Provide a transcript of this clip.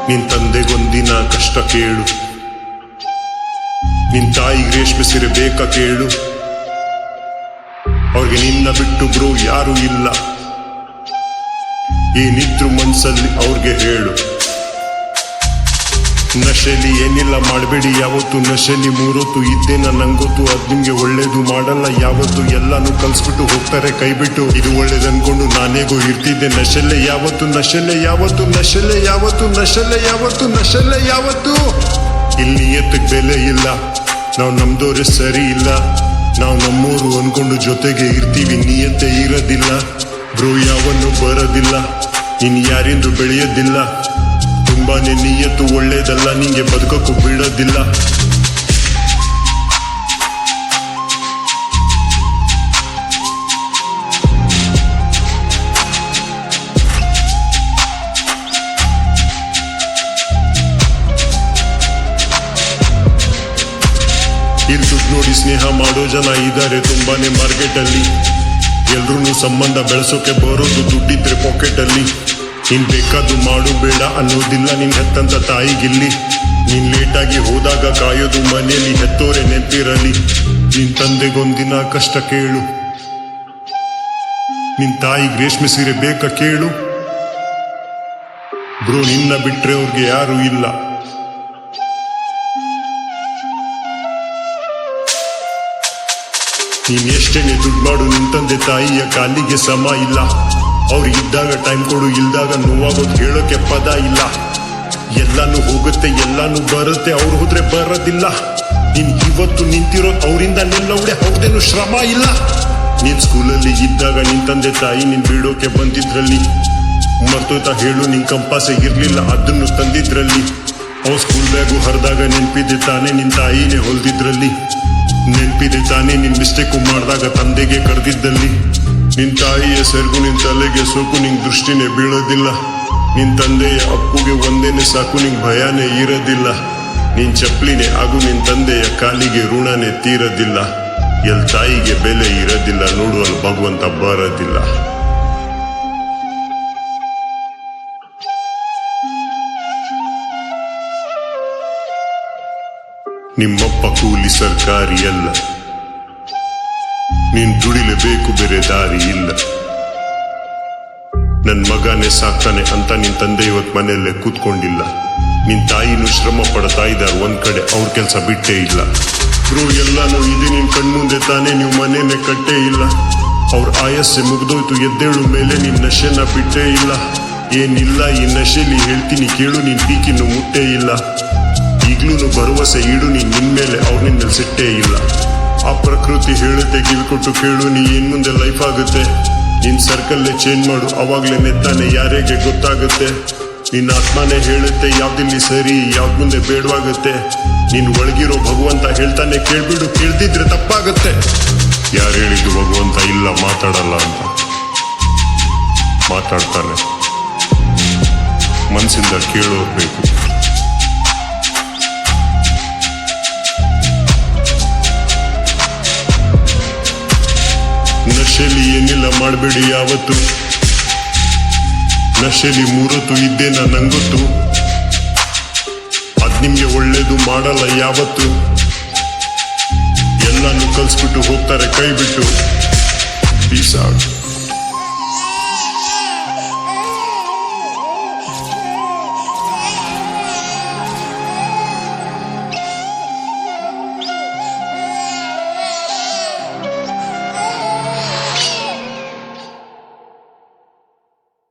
ನಿನ್ ತಂದೆಗೊಂದಿನ ಕಷ್ಟ ಕೇಳು, ನಿನ್ ತಾಯಿಗೆ ರೇಷ್ಮೆ ಸೀರೆ ಬೇಕಾ ಕೇಳು. ಅವ್ರಿಗೆ ನಿನ್ನ ಬಿಟ್ಟು ಬ್ರೋ ಯಾರು ಇಲ್ಲ, ಏನಿದ್ರು ಮನ್ಸಲ್ಲಿ ಅವ್ರಿಗೆ ಹೇಳು. ನಶೆಲಿ ಏನಿಲ್ಲ ಮಾಡಬೇಡಿ ಯಾವತ್ತು, ನಶೆಲಿ ಮೂರೊತ್ತು ಇದ್ದೇನ ನಂಗೊತ್ತು. ಅದ್ ನಿಮ್ಗೆ ಒಳ್ಳೇದು ಮಾಡಲ್ಲ ಯಾವತ್ತು, ಎಲ್ಲಾನು ಕಲ್ಸ್ಬಿಟ್ಟು ಹೋಗ್ತಾರೆ ಕೈ ಬಿಟ್ಟು. ಇದು ಒಳ್ಳೇದು ಅನ್ಕೊಂಡು ನಾನೇಗೋ ಇರ್ತಿದ್ದೆ ನಶೆಲೆ ಯಾವತ್ತು, ನಶೆಲೆ ಯಾವತ್ತು, ನಶೆಲೆ ಯಾವತ್ತು, ನಶೆಲೆ ಯಾವತ್ತು, ನಶೆಲೆ ಯಾವತ್ತು. ಇಲ್ಲಿ ಎತ್ತಕ್ ಬೆಲೆ ಇಲ್ಲ, ನಾವು ನಮ್ದೋರೆ ಸರಿ ಇಲ್ಲ. ನಾವು ನಮ್ಮೂರು ಅನ್ಕೊಂಡು ಜೊತೆಗೆ ಇರ್ತೀವಿ, ನಿಯತ್ತೆ ಇರೋದಿಲ್ಲ ಬ್ರೋ, ಯಾವನ್ನು ಬರೋದಿಲ್ಲ, ಇನ್ ಯಾರಿಂದು ಬೆಳೆಯೋದಿಲ್ಲ. ತುಂಬಾನೇ ನಿಯತ್ತು ಒಳ್ಳೇದಲ್ಲ, ನಿಂಗೆ ಬದುಕಕ್ಕೂ ಬಿಡೋದಿಲ್ಲ. ಇಲ್ಲಿ ದುಡ್ಡು ನೋಡಿ ಸ್ನೇಹ ಮಾಡೋ ಜನ ಇದ್ದಾರೆ ತುಂಬಾನೇ ಮಾರ್ಕೆಟ್ ಅಲ್ಲಿ. ಎಲ್ರೂ ಸಂಬಂಧ ಬೆಳೆಸೋಕೆ ಬರೋದು ದುಡ್ಡಿದ್ರೆ ಪಾಕೆಟ್ ಅಲ್ಲಿ. ನೀನ್ ಬೇಕಾದ್ದು ಮಾಡು ಬೇಡ ಅನ್ನೋದಿಲ್ಲ ನಿನ್ ಹೆತ್ತಂತ ತಾಯಿಗಿಲ್ಲಿ. ನೀನ್ ಲೇಟಾಗಿ ಹೋದಾಗ ಕಾಯೋದು ಮನೆಯಲ್ಲಿ ಹೆತ್ತೋರೆ ನೆನಪಿರಲಿ. ನಿನ್ ತಂದೆಗೊಂದಿನ ಕಷ್ಟ ಕೇಳು, ನಿನ್ ತಾಯಿಗೆ ರೇಷ್ಮೆ ಸೀರೆ ಬೇಕಾ ಕೇಳು. ಬ್ರೋ ನಿನ್ನ ಬಿಟ್ರೆ ಅವ್ರಿಗೆ ಯಾರು ಇಲ್ಲ. ನೀನ್ ಎಷ್ಟೇನೆ ದುಡ್ಡು ಮಾಡು, ನಿನ್ ತಂದೆ ತಾಯಿಯ ಕಾಲಿಗೆ ಸಮ ಇಲ್ಲ. ಅವ್ರಿಗಿದ್ದಾಗ ಟೈಮ್ ಕೊಡು, ಇಲ್ದಾಗ ನೋವಾಗೋದು ಹೇಳೋಕೆ ಪದ ಇಲ್ಲ. ಎಲ್ಲಾನು ಹೋಗುತ್ತೆ ಎಲ್ಲಾನು ಬರುತ್ತೆ, ಅವ್ರು ಹೋದ್ರೆ ಬರೋದಿಲ್ಲ. ನೀನ್ ಇವತ್ತು ನಿಂತಿರೋದು ಅವರಿಂದ ನಿಲ್ಲವಡೆ ಅವ್ರದೇನು ಶ್ರಮ ಇಲ್ಲ. ನೀನ್ ಸ್ಕೂಲಲ್ಲಿ ಇದ್ದಾಗ ನಿನ್ ತಂದೆ ತಾಯಿ ನಿನ್ ಬಿಡೋಕೆ ಬಂದಿದ್ರಲ್ಲಿ. ಮರ್ತೋಯ್ತಾ ಹೇಳು, ನಿನ್ ಕಂಪಾಸೆ ಇರ್ಲಿಲ್ಲ ಅದನ್ನು ತಂದಿದ್ರಲ್ಲಿ. ಅವ್ ಸ್ಕೂಲ್ ಬ್ಯಾಗು ಹರಿದಾಗ ನೆನ್ಪಿದೆ ತಾನೇ ನಿನ್ ತಾಯಿನೇ ಹೊಲ್ದಿದ್ರಲ್ಲಿ. ನೆನ್ಪಿದೆ ತಾನೇ ನಿನ್ ಮಿಸ್ಟೇಕು ಮಾಡಿದಾಗ ತಂದೆಗೆ ಕರೆದಿದ್ದಲ್ಲಿ. ನಿನ್ ತಾಯಿಯ ಸೆರಗು ನಿನ್ ತಲೆಗೆ ಸೋಕು, ನಿಂಗ್ ದೃಷ್ಟಿನೇ ಬೀಳೋದಿಲ್ಲ. ನಿನ್ ತಂದೆಯ ಅಪ್ಪುಗೆ ಒಂದೇನೆ ಸಾಕು, ನಿಂಗ್ ಭಯನೇ ಇರೋದಿಲ್ಲ. ನಿನ್ ಚಪ್ಲಿನೇ ಆಗು, ನಿನ್ ತಂದೆಯ ಕಾಲಿಗೆ ಋಣನೇ ತೀರೋದಿಲ್ಲ. ಎಲ್ ತಾಯಿಗೆ ಬೆಲೆ ಇರೋದಿಲ್ಲ, ನೋಡುವಲ್ಲಿ ಭಗವಂತ ಬರೋದಿಲ್ಲ. ನಿಮ್ಮಪ್ಪ ಕೂಲಿ ಸರ್ಕಾರಿ ಅಲ್ಲ, ನೀನ್ ದುಡಿಲೇಬೇಕು, ಬೇರೆ ದಾರಿ ಇಲ್ಲ. ನನ್ ಮಗನೇ ಸಾಕ್ತಾನೆ ಅಂತ ನಿನ್ ತಂದೆ ಇವತ್ ಮನೆಯಲ್ಲೇ ಕೂತ್ಕೊಂಡಿಲ್ಲ. ನಿನ್ ತಾಯಿನೂ ಶ್ರಮ ಪಡ್ತಾ ಇದ್ದಾರೆ ಒಂದ್ ಕಡೆ, ಅವ್ರ ಕೆಲ್ಸ ಬಿಟ್ಟೇ ಇಲ್ಲ. ಬ್ರೋ ಎಲ್ಲಾನು ಇದೆ ನಿನ್ ಕಣ್ಮುಂದೆ ತಾನೇ, ನೀವು ಮನೇನೆ ಕಟ್ಟೇ ಇಲ್ಲ. ಅವ್ರ ಆಯಸ್ಸೆ ಮುಗ್ದೋಯ್ತು, ಎದ್ದೇಳು ಮೇಲೆ ನಿನ್ ನಶೆನ ಬಿಟ್ಟೇ ಇಲ್ಲ. ಏನಿಲ್ಲ ಈ ನಶೆಲಿ ಹೇಳ್ತೀನಿ ಕೇಳು, ನಿನ್ ಪೀಕಿನ್ನು ಮುಟ್ಟೇ ಇಲ್ಲ. ಈಗ್ಲೂ ಭರವಸೆ ಇಡು, ನೀನ್ ನಿನ್ಮೇಲೆ ಅವ್ರ ನಿನ್ಮೇಲೆ ಸಿಟ್ಟೇ ಇಲ್ಲ. ಆ ಪ್ರಕೃತಿ ಹೇಳುತ್ತೆ ಕಿವಿಕೊಟ್ಟು ಕೇಳು, ನೀ ಏನ್ ಮುಂದೆ ಲೈಫ್ ಆಗುತ್ತೆ. ನಿನ್ ಸರ್ಕಲ್ಲೇ ಚೇಂಜ್ ಮಾಡು, ಅವಾಗ್ಲೇ ನೆತ್ತಾನೆ ಯಾರಿಗೆ ಗೊತ್ತಾಗುತ್ತೆ. ನಿನ್ನ ಆತ್ಮನೇ ಹೇಳುತ್ತೆ ಯಾವ್ದಿಲ್ಲಿ ಸರಿ ಯಾವ್ದು ಮುಂದೆ ಬೇಡವಾಗುತ್ತೆ. ನೀನ್ ಒಳಗಿರೋ ಭಗವಂತ ಹೇಳ್ತಾನೆ ಕೇಳ್ಬಿಡು, ಕೇಳ್ದಿದ್ರೆ ತಪ್ಪಾಗುತ್ತೆ. ಯಾರು ಹೇಳಿದ್ದು ಭಗವಂತ ಇಲ್ಲ ಮಾತಾಡಲ್ಲ ಅಂತ? ಮಾತಾಡ್ತಾನೆ, ಮನ್ಸಿಂದ ಕೇಳೋರ್ಬೇಕು. ನಶೆಲಿ ಏನಿಲ್ಲ ಮಾಡಬೇಡಿ ಯಾವತ್ತು, ನಶೆಲಿ ಮೂರೊತ್ತು ಇದ್ದೇನ ನಂಗೊತ್ತು. ಅದ್ ನಿಮ್ಗೆ ಒಳ್ಳೇದು ಮಾಡಲ್ಲ ಯಾವತ್ತು. ಎಲ್ಲಾನು ಕಲ್ಸ್ಬಿಟ್ಟು ಹೋಗ್ತಾರೆ ಕೈ ಬಿಟ್ಟು. Piece out.